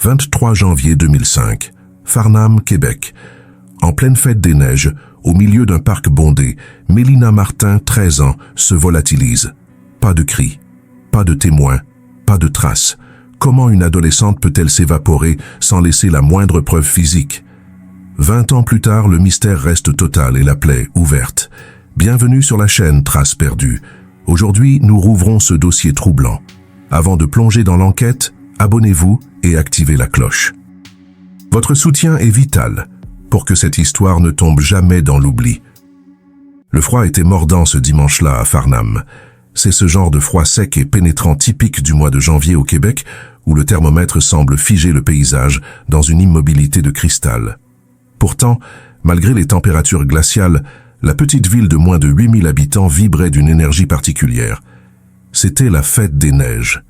23 janvier 2005, Farnham, Québec. En pleine fête des neiges, au milieu d'un parc bondé, Mélina Martin, 13 ans, se volatilise. Pas de cris, pas de témoins, pas de traces. Comment une adolescente peut-elle s'évaporer sans laisser la moindre preuve physique? 20 ans plus tard, le mystère reste total et la plaie ouverte. Bienvenue sur la chaîne Traces perdues. Aujourd'hui, nous rouvrons ce dossier troublant. Avant de plonger dans l'enquête, abonnez-vous et activez la cloche. Votre soutien est vital pour que cette histoire ne tombe jamais dans l'oubli. Le froid était mordant ce dimanche-là à Farnham. C'est ce genre de froid sec et pénétrant typique du mois de janvier au Québec, où le thermomètre semble figer le paysage dans une immobilité de cristal. Pourtant, malgré les températures glaciales, la petite ville de moins de 8000 habitants vibrait d'une énergie particulière. C'était la fête des neiges.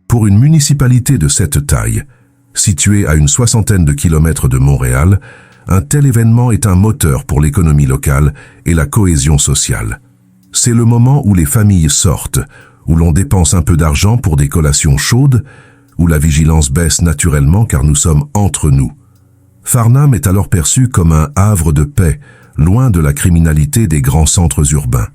Pour une municipalité de cette taille, située à une 60aine de kilomètres de Montréal, un tel événement est un moteur pour l'économie locale et la cohésion sociale. C'est le moment où les familles sortent, où l'on dépense un peu d'argent pour des collations chaudes, où la vigilance baisse naturellement car nous sommes entre nous. Farnham est alors perçu comme un havre de paix, loin de la criminalité des grands centres urbains.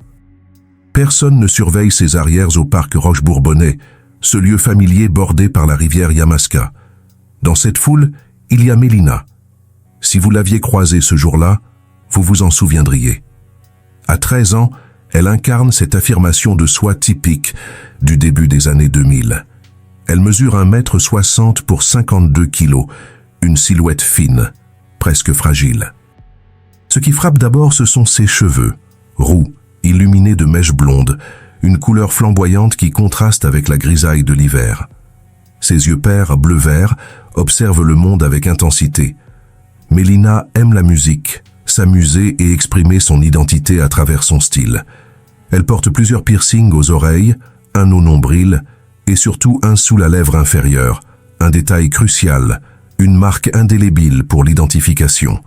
Personne ne surveille ses arrières au parc Roche-Bourbonnais, ce lieu familier bordé par la rivière Yamaska. Dans cette foule, il y a Mélina. Si vous l'aviez croisée ce jour-là, vous vous en souviendriez. À 13 ans, elle incarne cette affirmation de soi typique du début des années 2000. Elle mesure 1,60 m pour 52 kg, une silhouette fine, presque fragile. Ce qui frappe d'abord, ce sont ses cheveux, roux, illuminés de mèches blondes, une couleur flamboyante qui contraste avec la grisaille de l'hiver. Ses yeux pairs, bleu-vert, observent le monde avec intensité. Mélina aime la musique, s'amuser et exprimer son identité à travers son style. Elle porte plusieurs piercings aux oreilles, un au nombril et surtout un sous la lèvre inférieure, un détail crucial, une marque indélébile pour l'identification.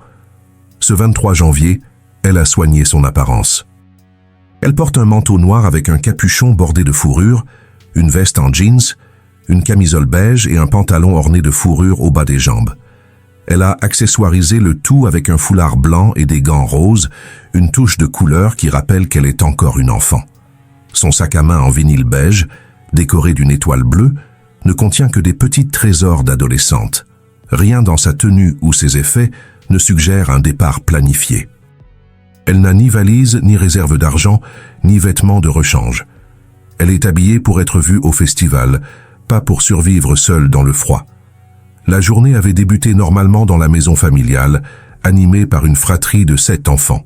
Ce 23 janvier, elle a soigné son apparence. Elle porte un manteau noir avec un capuchon bordé de fourrure, une veste en jeans, une camisole beige et un pantalon orné de fourrure au bas des jambes. Elle a accessoirisé le tout avec un foulard blanc et des gants roses, une touche de couleur qui rappelle qu'elle est encore une enfant. Son sac à main en vinyle beige, décoré d'une étoile bleue, ne contient que des petits trésors d'adolescente. Rien dans sa tenue ou ses effets ne suggère un départ planifié. Elle n'a ni valise, ni réserve d'argent, ni vêtements de rechange. Elle est habillée pour être vue au festival, pas pour survivre seule dans le froid. La journée avait débuté normalement dans la maison familiale, animée par une fratrie de 7 enfants.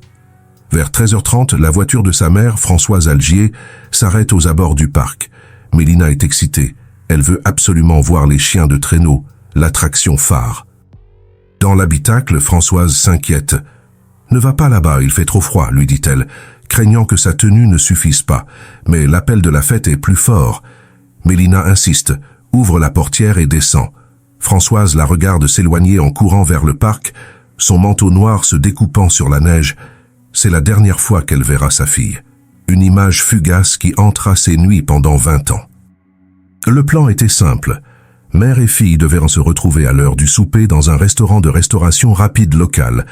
Vers 13h30, la voiture de sa mère, Françoise Algier, s'arrête aux abords du parc. Mélina est excitée. Elle veut absolument voir les chiens de traîneau, l'attraction phare. Dans l'habitacle, Françoise s'inquiète. « Ne va pas là-bas, il fait trop froid », lui dit-elle, craignant que sa tenue ne suffise pas. Mais l'appel de la fête est plus fort. Mélina insiste, ouvre la portière et descend. Françoise la regarde s'éloigner en courant vers le parc, son manteau noir se découpant sur la neige. C'est la dernière fois qu'elle verra sa fille. Une image fugace qui hantera ses nuits pendant 20 ans. Le plan était simple. Mère et fille devaient se retrouver à l'heure du souper dans un restaurant de restauration rapide local.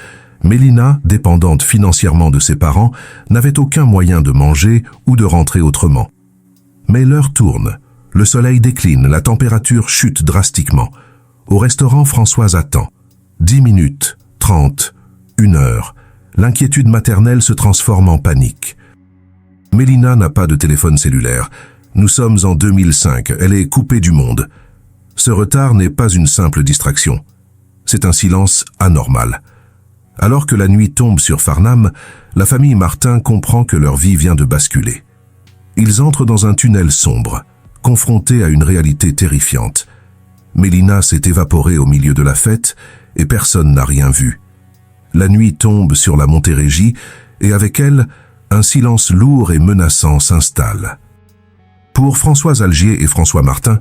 Mélina, dépendante financièrement de ses parents, n'avait aucun moyen de manger ou de rentrer autrement. Mais l'heure tourne. Le soleil décline, la température chute drastiquement. Au restaurant, Françoise attend. 10 minutes, 30, 1 heure. L'inquiétude maternelle se transforme en panique. Mélina n'a pas de téléphone cellulaire. Nous sommes en 2005, elle est coupée du monde. Ce retard n'est pas une simple distraction. C'est un silence anormal. Alors que la nuit tombe sur Farnham, la famille Martin comprend que leur vie vient de basculer. Ils entrent dans un tunnel sombre, confrontés à une réalité terrifiante. Mélina s'est évaporée au milieu de la fête et personne n'a rien vu. La nuit tombe sur la Montérégie et avec elle, un silence lourd et menaçant s'installe. Pour Françoise Algier et François Martin,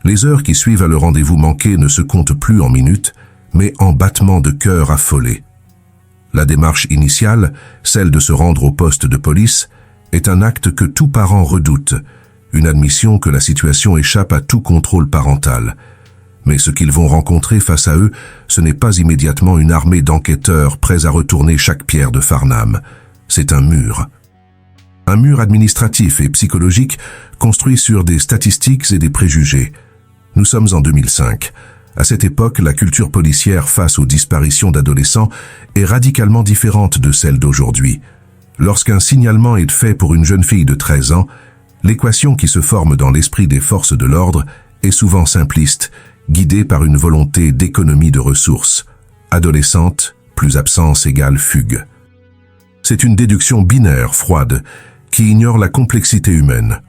les heures qui suivent à le rendez-vous manqué ne se comptent plus en minutes, mais en battements de cœur affolés. La démarche initiale, celle de se rendre au poste de police, est un acte que tout parent redoute, une admission que la situation échappe à tout contrôle parental. Mais ce qu'ils vont rencontrer face à eux, ce n'est pas immédiatement une armée d'enquêteurs prêts à retourner chaque pierre de Farnham. C'est un mur. Un mur administratif et psychologique construit sur des statistiques et des préjugés. Nous sommes en 2005. À cette époque, la culture policière face aux disparitions d'adolescents est radicalement différente de celle d'aujourd'hui. Lorsqu'un signalement est fait pour une jeune fille de 13 ans, l'équation qui se forme dans l'esprit des forces de l'ordre est souvent simpliste, guidée par une volonté d'économie de ressources. Adolescente, plus absence égale fugue. C'est une déduction binaire, froide, qui ignore la complexité humaine.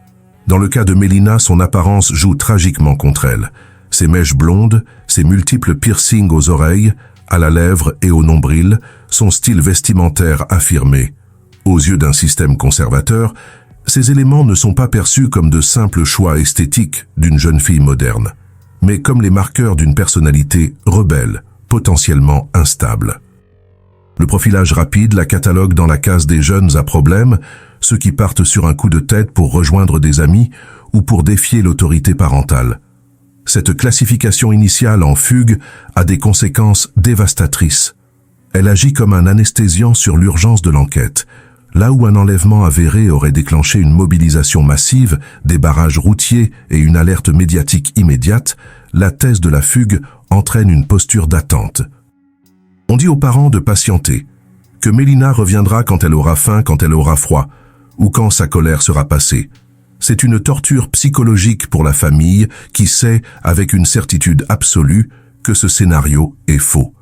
Dans le cas de Melina, son apparence joue tragiquement contre elle. Ses mèches blondes, ses multiples piercings aux oreilles, à la lèvre et au nombril, son style vestimentaire affirmé. Aux yeux d'un système conservateur, ces éléments ne sont pas perçus comme de simples choix esthétiques d'une jeune fille moderne, mais comme les marqueurs d'une personnalité rebelle, potentiellement instable. Le profilage rapide la catalogue dans la case des jeunes à problème, ceux qui partent sur un coup de tête pour rejoindre des amis ou pour défier l'autorité parentale. Cette classification initiale en fugue a des conséquences dévastatrices. Elle agit comme un anesthésiant sur l'urgence de l'enquête. Là où un enlèvement avéré aurait déclenché une mobilisation massive, des barrages routiers et une alerte médiatique immédiate, la thèse de la fugue entraîne une posture d'attente. On dit aux parents de patienter, que Melina reviendra quand elle aura faim, quand elle aura froid, ou quand sa colère sera passée. C'est une torture psychologique pour la famille qui sait, avec une certitude absolue, que ce scénario est faux.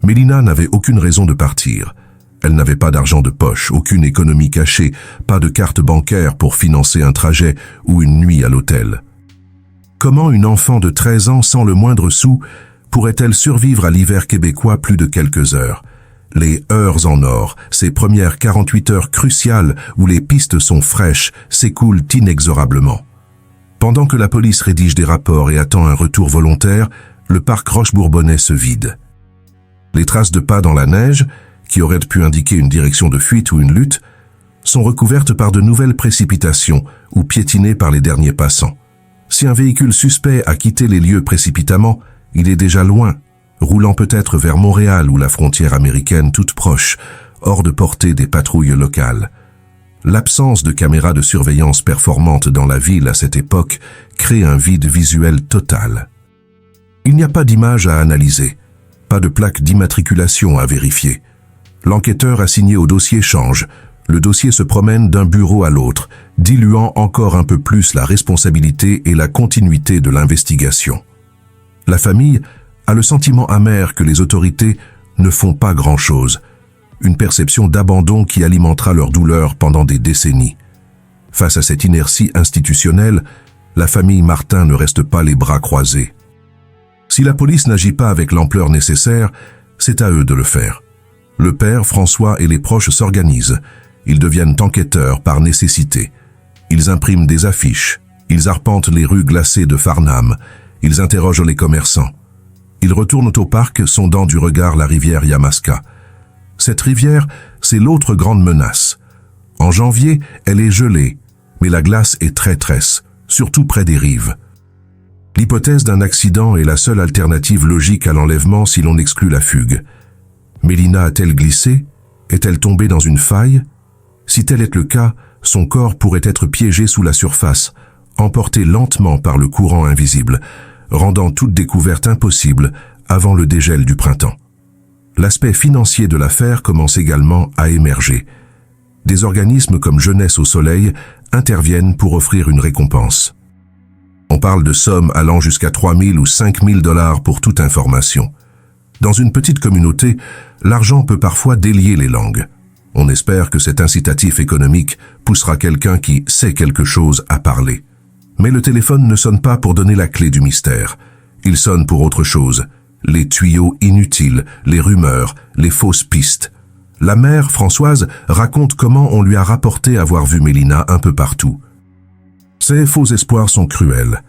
Melina n'avait aucune raison de partir. Elle n'avait pas d'argent de poche, aucune économie cachée, pas de carte bancaire pour financer un trajet ou une nuit à l'hôtel. Comment une enfant de 13 ans sans le moindre sou pourrait-elle survivre à l'hiver québécois plus de quelques heures? Les heures en or, ces premières 48 heures cruciales où les pistes sont fraîches, s'écoulent inexorablement. Pendant que la police rédige des rapports et attend un retour volontaire, le parc Roche-Bourbonnais se vide. Les traces de pas dans la neige, qui auraient pu indiquer une direction de fuite ou une lutte, sont recouvertes par de nouvelles précipitations ou piétinées par les derniers passants. Si un véhicule suspect a quitté les lieux précipitamment, il est déjà loin, roulant peut-être vers Montréal ou la frontière américaine toute proche, hors de portée des patrouilles locales. L'absence de caméras de surveillance performantes dans la ville à cette époque crée un vide visuel total. Il n'y a pas d'image à analyser, pas de plaque d'immatriculation à vérifier. L'enquêteur assigné au dossier change. Le dossier se promène d'un bureau à l'autre, diluant encore un peu plus la responsabilité et la continuité de l'investigation. La famille a le sentiment amer que les autorités ne font pas grand-chose, une perception d'abandon qui alimentera leur douleur pendant des décennies. Face à cette inertie institutionnelle, la famille Martin ne reste pas les bras croisés. Si la police n'agit pas avec l'ampleur nécessaire, c'est à eux de le faire. Le père, François et les proches s'organisent. Ils deviennent enquêteurs par nécessité. Ils impriment des affiches. Ils arpentent les rues glacées de Farnham. Ils interrogent les commerçants. Ils retournent au parc, sondant du regard la rivière Yamaska. Cette rivière, c'est l'autre grande menace. En janvier, elle est gelée, mais la glace est traîtresse, surtout près des rives. L'hypothèse d'un accident est la seule alternative logique à l'enlèvement si l'on exclut la fugue. Melina a-t-elle glissé? Est-elle tombée dans une faille? Si tel est le cas, son corps pourrait être piégé sous la surface, emporté lentement par le courant invisible, rendant toute découverte impossible avant le dégel du printemps. L'aspect financier de l'affaire commence également à émerger. Des organismes comme Jeunesse au Soleil interviennent pour offrir une récompense. On parle de sommes allant jusqu'à 3 000 ou 5 000 $ pour toute information. Dans une petite communauté, l'argent peut parfois délier les langues. On espère que cet incitatif économique poussera quelqu'un qui sait quelque chose à parler. Mais le téléphone ne sonne pas pour donner la clé du mystère. Il sonne pour autre chose. Les tuyaux inutiles, les rumeurs, les fausses pistes. La mère, Françoise, raconte comment on lui a rapporté avoir vu Melina un peu partout. Ces faux espoirs sont cruels.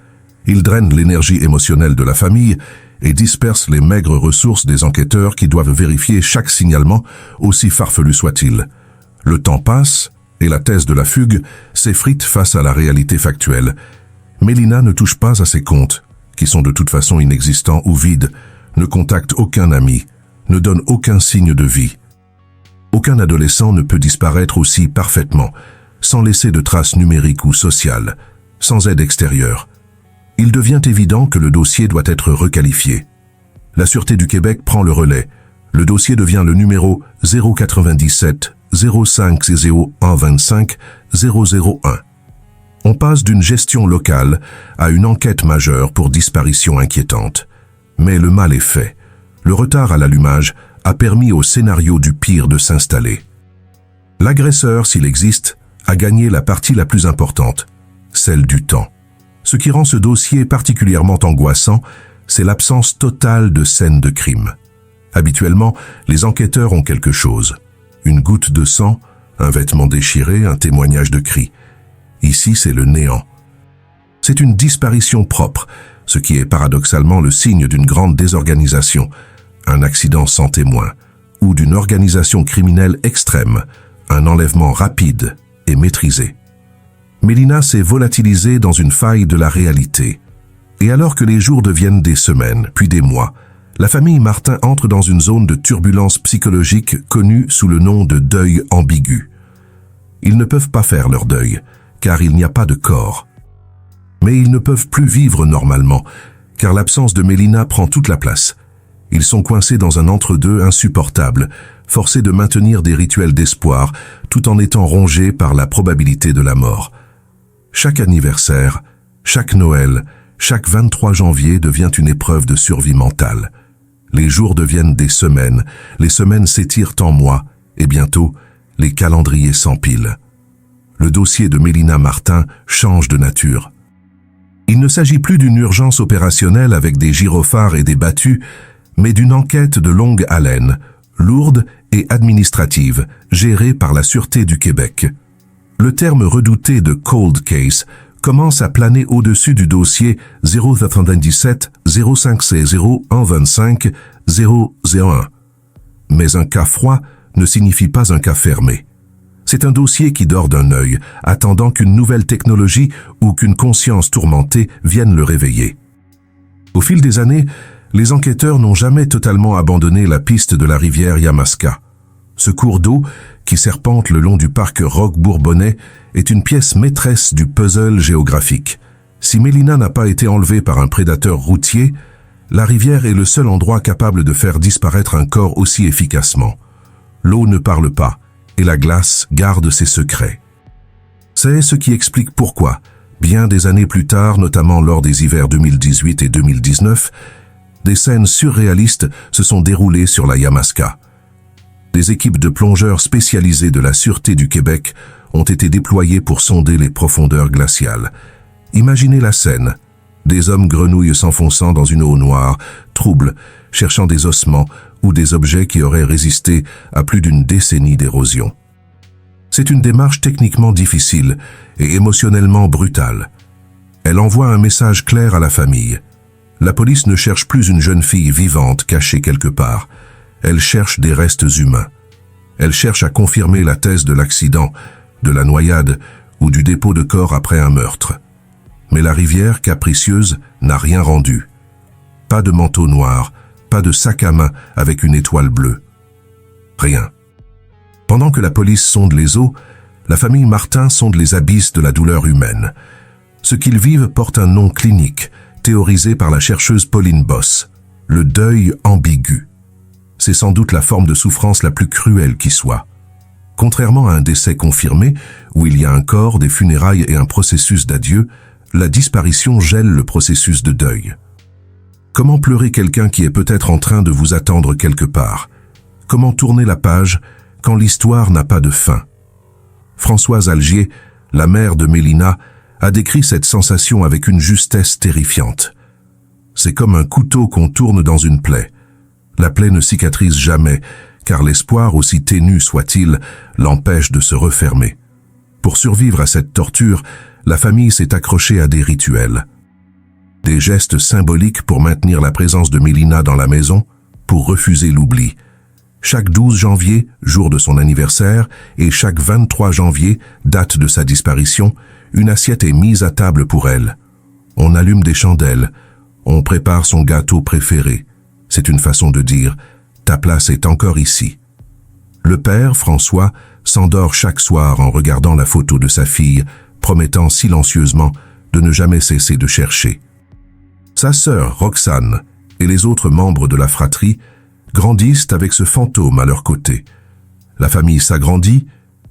Ils drainent l'énergie émotionnelle de la famille et dispersent les maigres ressources des enquêteurs qui doivent vérifier chaque signalement, aussi farfelu soit-il. Le temps passe et la thèse de la fugue s'effrite face à la réalité factuelle. Melina ne touche pas à ses comptes. qui sont de toute façon inexistants ou vides, ne contactent aucun ami, ne donnent aucun signe de vie. Aucun adolescent ne peut disparaître aussi parfaitement, sans laisser de traces numériques ou sociales, sans aide extérieure. Il devient évident que le dossier doit être requalifié. La Sûreté du Québec prend le relais. Le dossier devient le numéro 097 05 0125 001. On passe d'une gestion locale à une enquête majeure pour disparition inquiétante. Mais le mal est fait. Le retard à l'allumage a permis au scénario du pire de s'installer. L'agresseur, s'il existe, a gagné la partie la plus importante, celle du temps. Ce qui rend ce dossier particulièrement angoissant, c'est l'absence totale de scène de crime. Habituellement, les enquêteurs ont quelque chose. Une goutte de sang, un vêtement déchiré, un témoignage de cri. Ici, c'est le néant. C'est une disparition propre, ce qui est paradoxalement le signe d'une grande désorganisation, un accident sans témoin, ou d'une organisation criminelle extrême, un enlèvement rapide et maîtrisé. Mélina s'est volatilisée dans une faille de la réalité. Et alors que les jours deviennent des semaines, puis des mois, la famille Martin entre dans une zone de turbulence psychologique connue sous le nom de deuil ambigu. Ils ne peuvent pas faire leur deuil, car il n'y a pas de corps. Mais ils ne peuvent plus vivre normalement, car l'absence de Mélina prend toute la place. Ils sont coincés dans un entre-deux insupportable, forcés de maintenir des rituels d'espoir, tout en étant rongés par la probabilité de la mort. Chaque anniversaire, chaque Noël, chaque 23 janvier devient une épreuve de survie mentale. Les jours deviennent des semaines, les semaines s'étirent en mois, et bientôt, les calendriers s'empilent. Le dossier de Mélina Martin change de nature. Il ne s'agit plus d'une urgence opérationnelle avec des gyrophares et des battues, mais d'une enquête de longue haleine, lourde et administrative, gérée par la Sûreté du Québec. Le terme redouté de « cold case » commence à planer au-dessus du dossier 097 05 0125 001. Mais un cas froid ne signifie pas un cas fermé. C'est un dossier qui dort d'un œil, attendant qu'une nouvelle technologie ou qu'une conscience tourmentée vienne le réveiller. Au fil des années, les enquêteurs n'ont jamais totalement abandonné la piste de la rivière Yamaska. Ce cours d'eau, qui serpente le long du parc Roque-Bourbonnais, est une pièce maîtresse du puzzle géographique. Si Mélina n'a pas été enlevée par un prédateur routier, la rivière est le seul endroit capable de faire disparaître un corps aussi efficacement. L'eau ne parle pas, et la glace garde ses secrets. C'est ce qui explique pourquoi, bien des années plus tard, notamment lors des hivers 2018 et 2019, des scènes surréalistes se sont déroulées sur la Yamaska. Des équipes de plongeurs spécialisées de la Sûreté du Québec ont été déployées pour sonder les profondeurs glaciales. Imaginez la scène. Des hommes grenouilles s'enfonçant dans une eau noire, trouble, cherchant des ossements ou des objets qui auraient résisté à plus d'une décennie d'érosion. C'est une démarche techniquement difficile et émotionnellement brutale. Elle envoie un message clair à la famille. La police ne cherche plus une jeune fille vivante cachée quelque part. Elle cherche des restes humains. Elle cherche à confirmer la thèse de l'accident, de la noyade ou du dépôt de corps après un meurtre. Mais la rivière, capricieuse, n'a rien rendu. Pas de manteau noir, pas de sac à main avec une étoile bleue. Rien. Pendant que la police sonde les eaux, la famille Martin sonde les abysses de la douleur humaine. Ce qu'ils vivent porte un nom clinique, théorisé par la chercheuse Pauline Boss, le deuil ambigu. C'est sans doute la forme de souffrance la plus cruelle qui soit. Contrairement à un décès confirmé, où il y a un corps, des funérailles et un processus d'adieu, la disparition gèle le processus de deuil. Comment pleurer quelqu'un qui est peut-être en train de vous attendre quelque part? Comment tourner la page quand l'histoire n'a pas de fin? Françoise Algier, la mère de Mélina, a décrit cette sensation avec une justesse terrifiante. C'est comme un couteau qu'on tourne dans une plaie. La plaie ne cicatrise jamais, car l'espoir, aussi ténu soit-il, l'empêche de se refermer. Pour survivre à cette torture, la famille s'est accrochée à des rituels. Des gestes symboliques pour maintenir la présence de Mélina dans la maison, pour refuser l'oubli. Chaque 12 janvier, jour de son anniversaire, et chaque 23 janvier, date de sa disparition, une assiette est mise à table pour elle. On allume des chandelles, On prépare son gâteau préféré. C'est une façon de dire « ta place est encore ici ». Le père, François, s'endort chaque soir en regardant la photo de sa fille, promettant silencieusement de ne jamais cesser de chercher. Sa sœur, Roxane, et les autres membres de la fratrie grandissent avec ce fantôme à leur côté. La famille s'agrandit,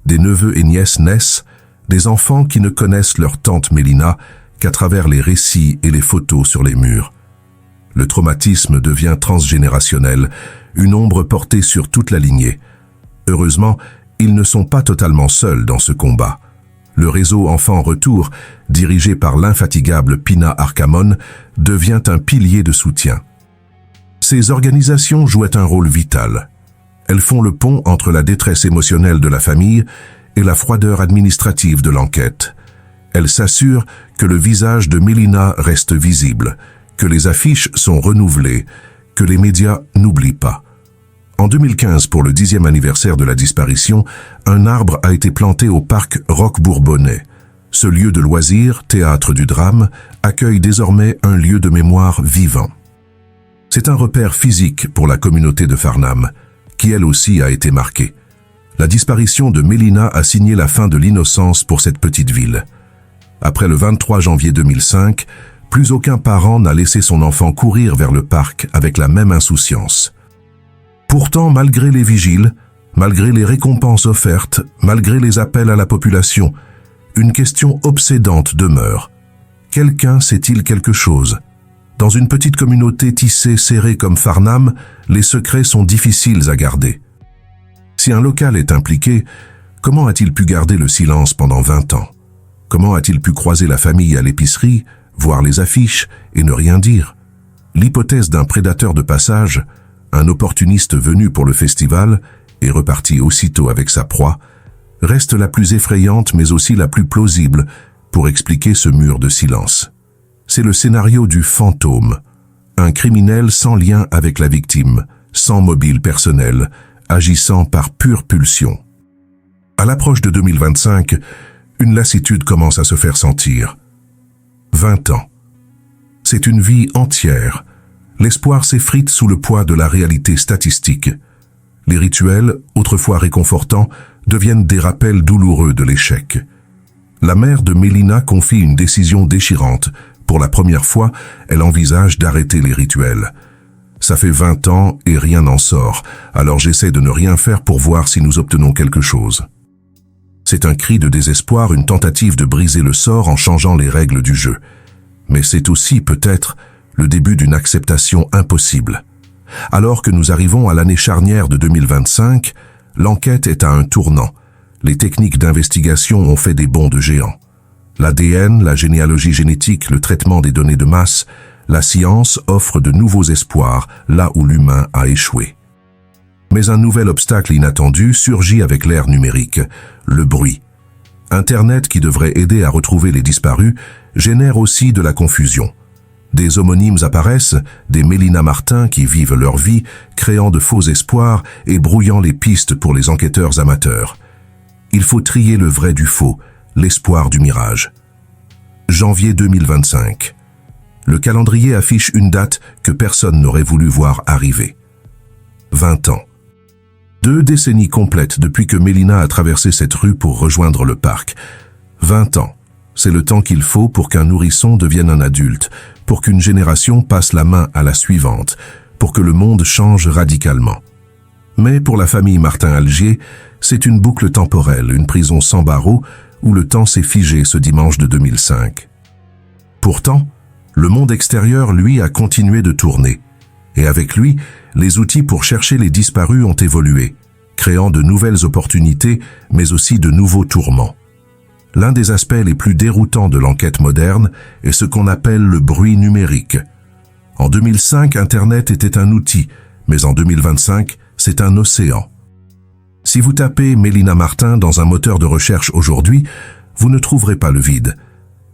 des neveux et nièces naissent, des enfants qui ne connaissent leur tante Mélina qu'à travers les récits et les photos sur les murs. Le traumatisme devient transgénérationnel, une ombre portée sur toute la lignée. Heureusement, ils ne sont pas totalement seuls dans ce combat. Le réseau Enfants Retour, dirigé par l'infatigable Pina Arcamon, devient un pilier de soutien. Ces organisations jouaient un rôle vital. Elles font le pont entre la détresse émotionnelle de la famille et la froideur administrative de l'enquête. Elles s'assurent que le visage de Mélina reste visible, que les affiches sont renouvelées, que les médias n'oublient pas. En 2015, pour le 10e anniversaire de la disparition, un arbre a été planté au parc Roch-Bourbonnais. Ce lieu de loisirs, théâtre du drame, accueille désormais un lieu de mémoire vivant. C'est un repère physique pour la communauté de Farnham, qui elle aussi a été marquée. La disparition de Mélina a signé la fin de l'innocence pour cette petite ville. Après le 23 janvier 2005, plus aucun parent n'a laissé son enfant courir vers le parc avec la même insouciance. Pourtant, malgré les vigiles, malgré les récompenses offertes, malgré les appels à la population, une question obsédante demeure. Quelqu'un sait-il quelque chose? Dans une petite communauté tissée serrée comme Farnham, les secrets sont difficiles à garder. Si un local est impliqué, comment a-t-il pu garder le silence pendant 20 ans? Comment a-t-il pu croiser la famille à l'épicerie, voir les affiches et ne rien dire? L'hypothèse d'un prédateur de passage, un opportuniste venu pour le festival et reparti aussitôt avec sa proie, reste la plus effrayante mais aussi la plus plausible pour expliquer ce mur de silence. C'est le scénario du fantôme, un criminel sans lien avec la victime, sans mobile personnel, agissant par pure pulsion. À l'approche de 2025, une lassitude commence à se faire sentir. 20 ans. C'est une vie entière. L'espoir s'effrite sous le poids de la réalité statistique. Les rituels, autrefois réconfortants, deviennent des rappels douloureux de l'échec. La mère de Mélina confie une décision déchirante. Pour la première fois, elle envisage d'arrêter les rituels. Ça fait 20 ans et rien n'en sort, alors j'essaie de ne rien faire pour voir si nous obtenons quelque chose. C'est un cri de désespoir, une tentative de briser le sort en changeant les règles du jeu. Mais c'est aussi, peut-être, le début d'une acceptation impossible. Alors que nous arrivons à l'année charnière de 2025, l'enquête est à un tournant. Les techniques d'investigation ont fait des bonds de géant. L'ADN, la généalogie génétique, le traitement des données de masse, la science offre de nouveaux espoirs là où l'humain a échoué. Mais un nouvel obstacle inattendu surgit avec l'ère numérique, le bruit. Internet, qui devrait aider à retrouver les disparus, génère aussi de la confusion. Des homonymes apparaissent, des Mélina Martin qui vivent leur vie, créant de faux espoirs et brouillant les pistes pour les enquêteurs amateurs. Il faut trier le vrai du faux, l'espoir du mirage. Janvier 2025. Le calendrier affiche une date que personne n'aurait voulu voir arriver. 20 ans. 2 décennies complètes depuis que Mélina a traversé cette rue pour rejoindre le parc. 20 ans. C'est le temps qu'il faut pour qu'un nourrisson devienne un adulte, pour qu'une génération passe la main à la suivante, pour que le monde change radicalement. Mais pour la famille Martin-Algier, c'est une boucle temporelle, une prison sans barreaux, où le temps s'est figé ce dimanche de 2005. Pourtant, le monde extérieur, lui, a continué de tourner. Et avec lui, les outils pour chercher les disparus ont évolué, créant de nouvelles opportunités, mais aussi de nouveaux tourments. L'un des aspects les plus déroutants de l'enquête moderne est ce qu'on appelle le bruit numérique. En 2005, Internet était un outil, mais en 2025, c'est un océan. Si vous tapez Mélina Martin dans un moteur de recherche aujourd'hui, vous ne trouverez pas le vide,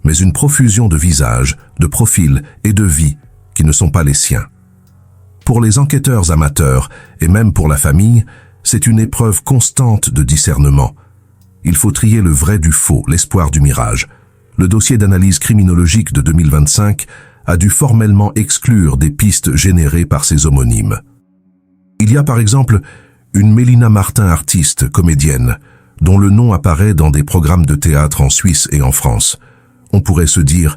mais une profusion de visages, de profils et de vies qui ne sont pas les siens. Pour les enquêteurs amateurs, et même pour la famille, c'est une épreuve constante de discernement. Il faut trier le vrai du faux, l'espoir du mirage. Le dossier d'analyse criminologique de 2025 a dû formellement exclure des pistes générées par ses homonymes. Il y a par exemple une Mélina Martin, artiste, comédienne, dont le nom apparaît dans des programmes de théâtre en Suisse et en France. On pourrait se dire,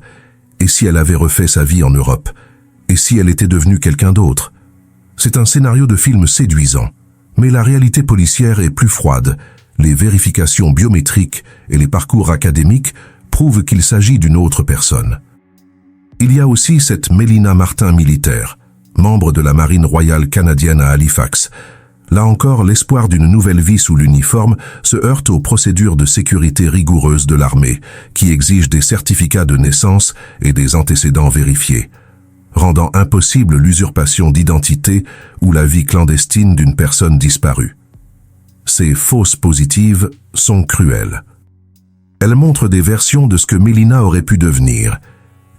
et si elle avait refait sa vie en Europe? Et si elle était devenue quelqu'un d'autre? C'est un scénario de film séduisant, mais la réalité policière est plus froide. Les vérifications biométriques et les parcours académiques prouvent qu'il s'agit d'une autre personne. Il y a aussi cette Mélina Martin militaire, membre de la Marine royale canadienne à Halifax. Là encore, l'espoir d'une nouvelle vie sous l'uniforme se heurte aux procédures de sécurité rigoureuses de l'armée, qui exigent des certificats de naissance et des antécédents vérifiés, rendant impossible l'usurpation d'identité ou la vie clandestine d'une personne disparue. Ces fausses positives sont cruelles. Elles montrent des versions de ce que Mélina aurait pu devenir.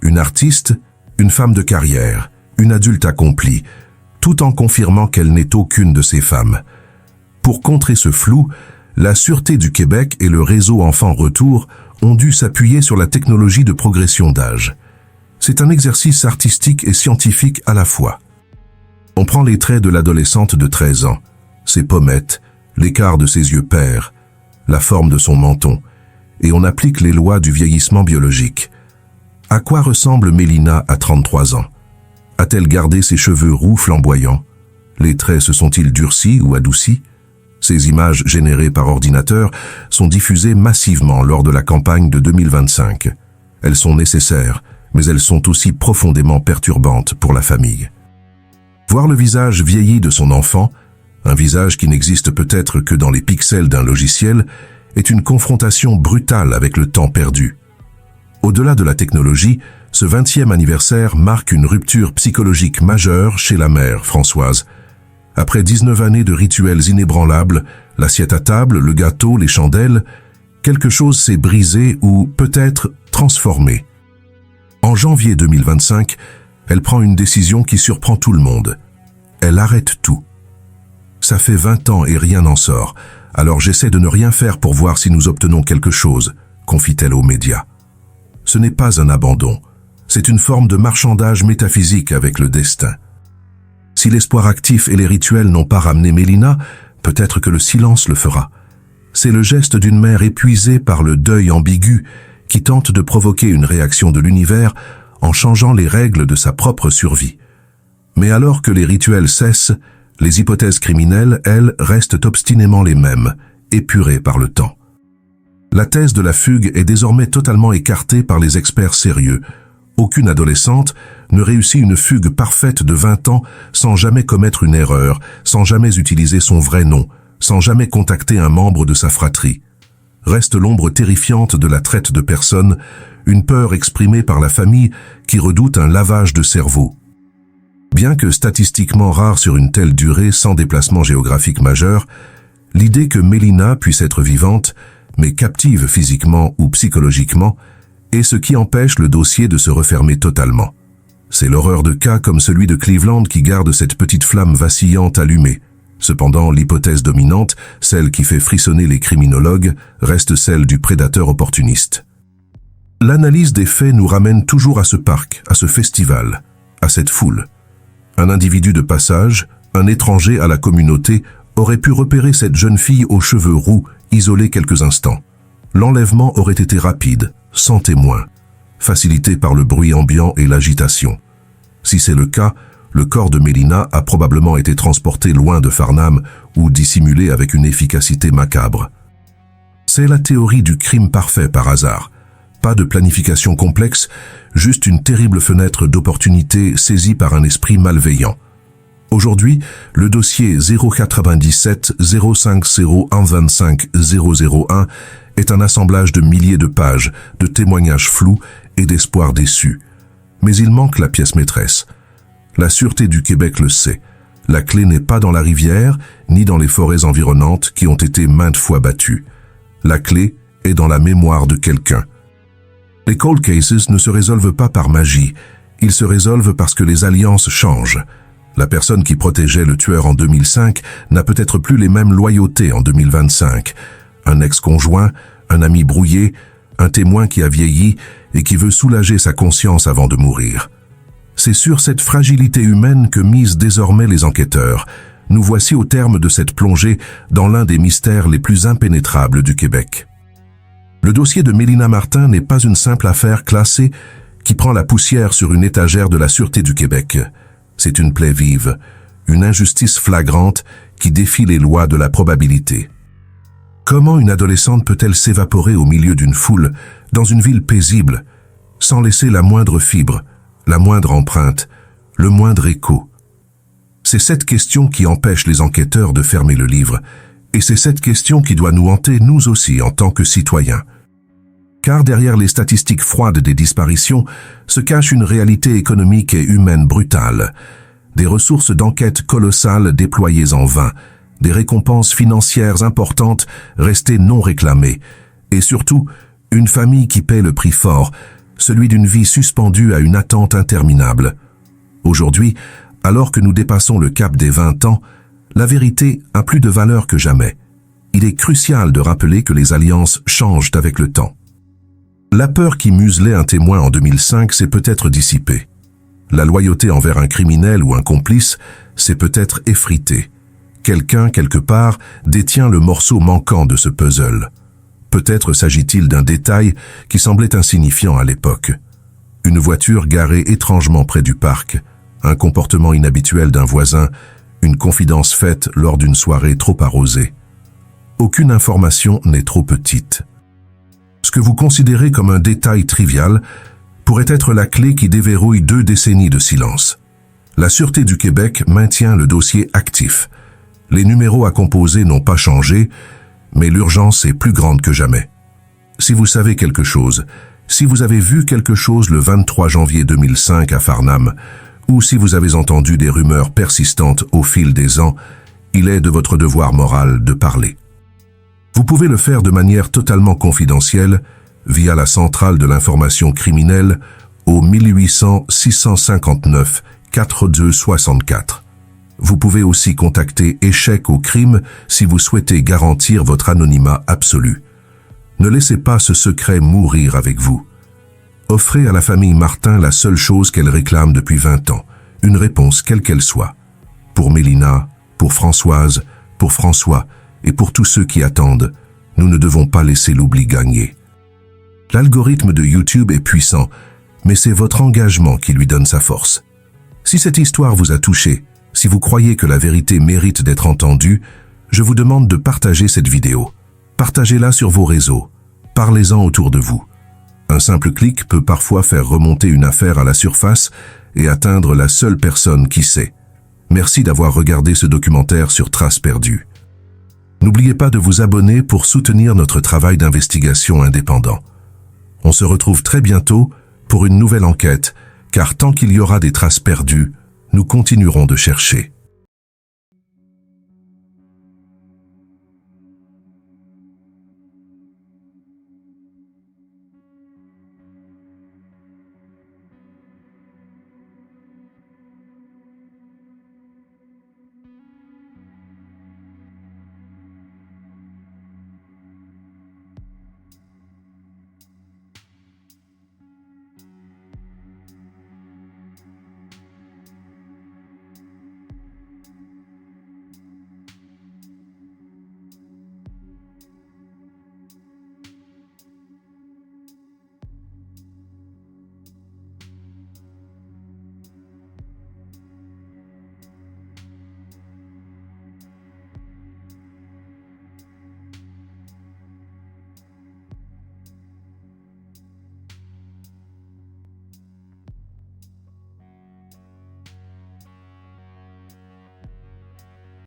Une artiste, une femme de carrière, une adulte accomplie, tout en confirmant qu'elle n'est aucune de ces femmes. Pour contrer ce flou, la Sûreté du Québec et le réseau Enfants Retour ont dû s'appuyer sur la technologie de progression d'âge. C'est un exercice artistique et scientifique à la fois. On prend les traits de l'adolescente de 13 ans, ses pommettes, l'écart de ses yeux pairs, la forme de son menton, et on applique les lois du vieillissement biologique. À quoi ressemble Mélina à 33 ans? A-t-elle gardé ses cheveux roux flamboyants? Les traits se sont-ils durcis ou adoucis? Ces images générées par ordinateur sont diffusées massivement lors de la campagne de 2025. Elles sont nécessaires, mais elles sont aussi profondément perturbantes pour la famille. Voir le visage vieilli de son enfant, un visage qui n'existe peut-être que dans les pixels d'un logiciel, est une confrontation brutale avec le temps perdu. Au-delà de la technologie, ce 20e anniversaire marque une rupture psychologique majeure chez la mère, Françoise. Après 19 années de rituels inébranlables, l'assiette à table, le gâteau, les chandelles, quelque chose s'est brisé ou peut-être transformé. En janvier 2025, elle prend une décision qui surprend tout le monde. Elle arrête tout. Ça fait 20 ans et rien n'en sort, alors j'essaie de ne rien faire pour voir si nous obtenons quelque chose, confie-t-elle aux médias. Ce n'est pas un abandon, c'est une forme de marchandage métaphysique avec le destin. Si l'espoir actif et les rituels n'ont pas ramené Mélina, peut-être que le silence le fera. C'est le geste d'une mère épuisée par le deuil ambigu qui tente de provoquer une réaction de l'univers en changeant les règles de sa propre survie. Mais alors que les rituels cessent, les hypothèses criminelles, elles, restent obstinément les mêmes, épurées par le temps. La thèse de la fugue est désormais totalement écartée par les experts sérieux. Aucune adolescente ne réussit une fugue parfaite de 20 ans sans jamais commettre une erreur, sans jamais utiliser son vrai nom, sans jamais contacter un membre de sa fratrie. Reste l'ombre terrifiante de la traite de personnes, une peur exprimée par la famille qui redoute un lavage de cerveau. Bien que statistiquement rare sur une telle durée sans déplacement géographique majeur, l'idée que Mélina puisse être vivante, mais captive physiquement ou psychologiquement, est ce qui empêche le dossier de se refermer totalement. C'est l'horreur de cas comme celui de Cleveland qui garde cette petite flamme vacillante allumée. Cependant, l'hypothèse dominante, celle qui fait frissonner les criminologues, reste celle du prédateur opportuniste. L'analyse des faits nous ramène toujours à ce parc, à ce festival, à cette foule. Un individu de passage, un étranger à la communauté, aurait pu repérer cette jeune fille aux cheveux roux, isolée quelques instants. L'enlèvement aurait été rapide, sans témoin, facilité par le bruit ambiant et l'agitation. Si c'est le cas, le corps de Mélina a probablement été transporté loin de Farnham ou dissimulé avec une efficacité macabre. C'est la théorie du crime parfait par hasard. Pas de planification complexe, juste une terrible fenêtre d'opportunité saisie par un esprit malveillant. Aujourd'hui, le dossier 097 050 125 001 est un assemblage de milliers de pages, de témoignages flous et d'espoirs déçus. Mais il manque la pièce maîtresse. La Sûreté du Québec le sait. La clé n'est pas dans la rivière, ni dans les forêts environnantes qui ont été maintes fois battues. La clé est dans la mémoire de quelqu'un. Les cold cases ne se résolvent pas par magie, ils se résolvent parce que les alliances changent. La personne qui protégeait le tueur en 2005 n'a peut-être plus les mêmes loyautés en 2025. Un ex-conjoint, un ami brouillé, un témoin qui a vieilli et qui veut soulager sa conscience avant de mourir. C'est sur cette fragilité humaine que misent désormais les enquêteurs. Nous voici au terme de cette plongée dans l'un des mystères les plus impénétrables du Québec. Le dossier de Mélina Martin n'est pas une simple affaire classée qui prend la poussière sur une étagère de la Sûreté du Québec. C'est une plaie vive, une injustice flagrante qui défie les lois de la probabilité. Comment une adolescente peut-elle s'évaporer au milieu d'une foule, dans une ville paisible, sans laisser la moindre fibre, la moindre empreinte, le moindre écho? C'est cette question qui empêche les enquêteurs de fermer le livre, et c'est cette question qui doit nous hanter nous aussi en tant que citoyens. Car derrière les statistiques froides des disparitions se cache une réalité économique et humaine brutale, des ressources d'enquête colossales déployées en vain, des récompenses financières importantes restées non réclamées, et surtout, une famille qui paie le prix fort, celui d'une vie suspendue à une attente interminable. Aujourd'hui, alors que nous dépassons le cap des 20 ans, la vérité a plus de valeur que jamais. Il est crucial de rappeler que les alliances changent avec le temps. La peur qui muselait un témoin en 2005 s'est peut-être dissipée. La loyauté envers un criminel ou un complice s'est peut-être effritée. Quelqu'un, quelque part, détient le morceau manquant de ce puzzle. Peut-être s'agit-il d'un détail qui semblait insignifiant à l'époque. Une voiture garée étrangement près du parc, un comportement inhabituel d'un voisin, une confidence faite lors d'une soirée trop arrosée. Aucune information n'est trop petite. Ce que vous considérez comme un détail trivial pourrait être la clé qui déverrouille 2 décennies de silence. La Sûreté du Québec maintient le dossier actif. Les numéros à composer n'ont pas changé, mais l'urgence est plus grande que jamais. Si vous savez quelque chose, si vous avez vu quelque chose le 23 janvier 2005 à Farnham, ou si vous avez entendu des rumeurs persistantes au fil des ans, il est de votre devoir moral de parler. Vous pouvez le faire de manière totalement confidentielle via la centrale de l'information criminelle au 1800 659 4264. Vous pouvez aussi contacter Échec au crime si vous souhaitez garantir votre anonymat absolu. Ne laissez pas ce secret mourir avec vous. Offrez à la famille Martin la seule chose qu'elle réclame depuis 20 ans, une réponse quelle qu'elle soit. Pour Mélina, pour Françoise, pour François et pour tous ceux qui attendent, nous ne devons pas laisser l'oubli gagner. L'algorithme de YouTube est puissant, mais c'est votre engagement qui lui donne sa force. Si cette histoire vous a touché, si vous croyez que la vérité mérite d'être entendue, je vous demande de partager cette vidéo. Partagez-la sur vos réseaux. Parlez-en autour de vous. Un simple clic peut parfois faire remonter une affaire à la surface et atteindre la seule personne qui sait. Merci d'avoir regardé ce documentaire sur Traces perdues. N'oubliez pas de vous abonner pour soutenir notre travail d'investigation indépendant. On se retrouve très bientôt pour une nouvelle enquête, car tant qu'il y aura des traces perdues, nous continuerons de chercher.